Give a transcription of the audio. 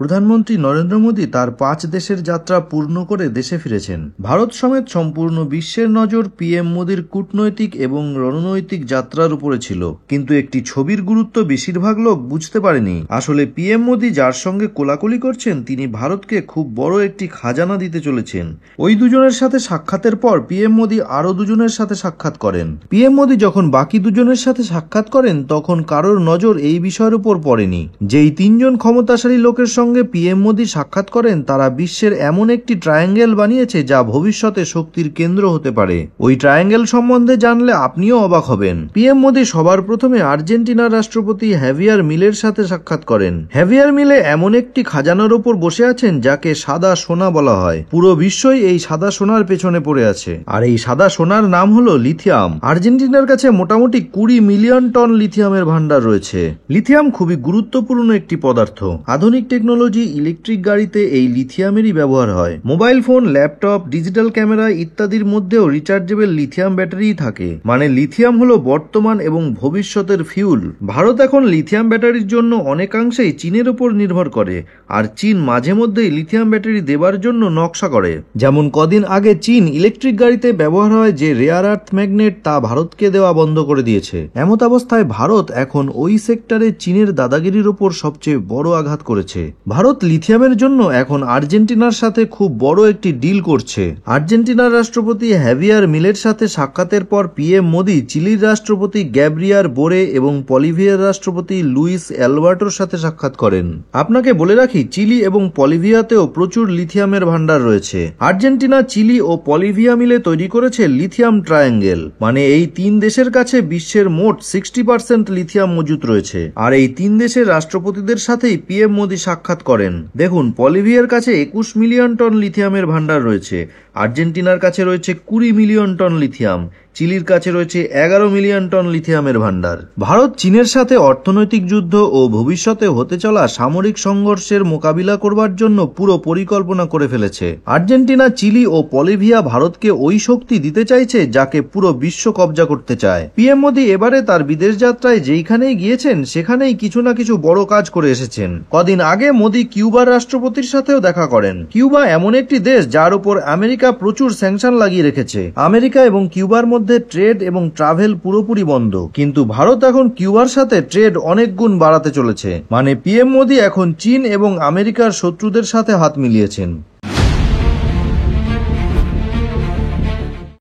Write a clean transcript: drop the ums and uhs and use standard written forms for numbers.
প্রধানমন্ত্রী নরেন্দ্র মোদী তার 5 দেশের যাত্রা পূর্ণ করে দেশে ফিরেছেন। ভারত সমেত সম্পূর্ণ বিশ্বের নজর পিএম মোদীর কূটনৈতিক এবং রণনৈতিক যাত্রার উপরে ছিল, কিন্তু একটি ছবির গুরুত্ব বেশিরভাগ লোক বুঝতে পারেনি। আসলে পিএম মোদী যার সঙ্গে কোলাকুলি করছেন তিনি ভারতকে খুব বড় একটি খাজানা দিতে চলেছেন। ওই দুজনের সাথে সাক্ষাতের পর পিএম মোদী আরো দুজনের সাথে সাক্ষাৎ করেন। পিএম মোদী যখন বাকি দুজনের সাথে সাক্ষাৎ করেন তখন কারোর নজর এই বিষয়ের উপর পড়েনি। যেই 3 জন ক্ষমতাশালী লোকের সঙ্গে পিএম মোদী সাক্ষাৎ করেন তারা বিশ্বের এমন একটি ট্রায়াঙ্গেল বানিয়েছে যা ভবিষ্যতে শক্তির কেন্দ্র হতে পারে। ওই ট্রায়াঙ্গেল সম্বন্ধে জানলে আপনিও অবাক হবেন। পিএম মোদী সবার প্রথমে আর্জেন্টিনার রাষ্ট্রপতি হ্যাভিয়ার মিলের সাথে সাক্ষাৎ করেন। হ্যাভিয়ার মিলে এমন একটি খাজানার ওপর বসে আছেন যাকে সাদা সোনা বলা হয়। পুরো বিশ্বই এই সাদা সোনার পেছনে পড়ে আছে, আর এই সাদা সোনার নাম হলো লিথিয়াম। আর্জেন্টিনার কাছে মোটামুটি 20 মিলিয়ন টন লিথিয়ামের ভান্ডার রয়েছে। লিথিয়াম খুবই গুরুত্বপূর্ণ একটি পদার্থ। আধুনিক টেকনোলজি, ইলেকট্রিক গাড়িতে এই লিথিয়ামেরই ব্যবহার হয়। Mobile phone, laptop, digital camera ইত্যাদির মধ্যেও রিচার্জেবল লিথিয়াম ব্যাটারিই থাকে। মানে লিথিয়াম হলো বর্তমান এবং ভবিষ্যতের ফিউল। ভারত এখন লিথিয়াম ব্যাটারির জন্য অনেকাংশেই চীনের উপর নির্ভর করে, আর চীন মাঝে মধ্যেই লিথিয়াম ব্যাটারি দেবার জন্য নকশা করে। যেমন কদিন আগে চীন ইলেকট্রিক গাড়িতে ব্যবহার হয় যে রেয়ার আর্থ ম্যাগনেট তা ভারতকে দেওয়া বন্ধ করে দিয়েছে। এমত অবস্থায় ভারত এখন ওই সেক্টরে চীনের দাদাগিরির উপর সবচেয়ে বড় আঘাত করেছে। ভারত লিথিয়ামের জন্য এখন আর্জেন্টিনার সাথে খুব বড় একটি ডিল করছে। আর্জেন্টিনার রাষ্ট্রপতি হ্যাভিয়ার মিলের সাথে সাক্ষাতের পর পিএম মোদী চিলির রাষ্ট্রপতি গ্যাব্রিয়ার বোরে এবং বলিভিয়ার রাষ্ট্রপতি লুইস অ্যালবার্টোর সাথে সাক্ষাৎ করেন। আপনাকে বলে রাখি, চিলি এবং বলিভিয়াতেও প্রচুর লিথিয়ামের ভান্ডার রয়েছে। আর্জেন্টিনা, চিলি ও বলিভিয়া মিলে তৈরি করেছে লিথিয়াম ট্রায়াঙ্গেল। মানে এই 3 দেশের কাছে বিশ্বের মোট 60% লিথিয়াম মজুত রয়েছে। আর এই 3 দেশের রাষ্ট্রপতিদের সাথেই পিএম মোদী সাক্ষাৎ করেন। দেখুন, বলিভিয়ার কাছে 21 মিলিয়ন টন লিথিয়ামের ভান্ডার রয়েছে, আর্জেন্টিনার কাছে রয়েছে 20 মিলিয়ন টন লিথিয়াম, চিলির কাছে রয়েছে 11 মিলিয়ন টন লিথিয়ামের ভান্ডার। ভারত চীনের সাথে অর্থনৈতিক যুদ্ধ ও ভবিষ্যতে হতে চলা সামরিক সংঘর্ষের মোকাবিলা করবার জন্য পুরো পরিকল্পনা করে ফেলেছে। আর্জেন্টিনা, চিলি ও বলিভিয়া ভারতকে ওই শক্তি দিতে চাইছে যাকে পুরো বিশ্ব কবজা করতে চায়। পিএম মোদী এবারে তার বিদেশ যাত্রায় যেইখানেই গিয়েছেন সেখানেই কিছু না কিছু বড় কাজ করে এসেছেন। কদিন আগে মোদী কিউবার রাষ্ট্রপতির সাথেও দেখা করেন। কিউবা এমন একটি দেশ যার উপর আমেরিকা প্রচুর স্যাংশন লাগিয়ে রেখেছে। আমেরিকা এবং কিউবার মধ্যে ট্রেড এবং ট্রাভেল পুরোপুরি বন্ধ, কিন্তু ভারত এখন কিউবার সাথে ট্রেড অনেক গুণ বাড়াতে চলেছে। মানে পিএম মোদী এখন চীন এবং আমেরিকার শত্রুদের সাথে হাত মিলিয়েছেন।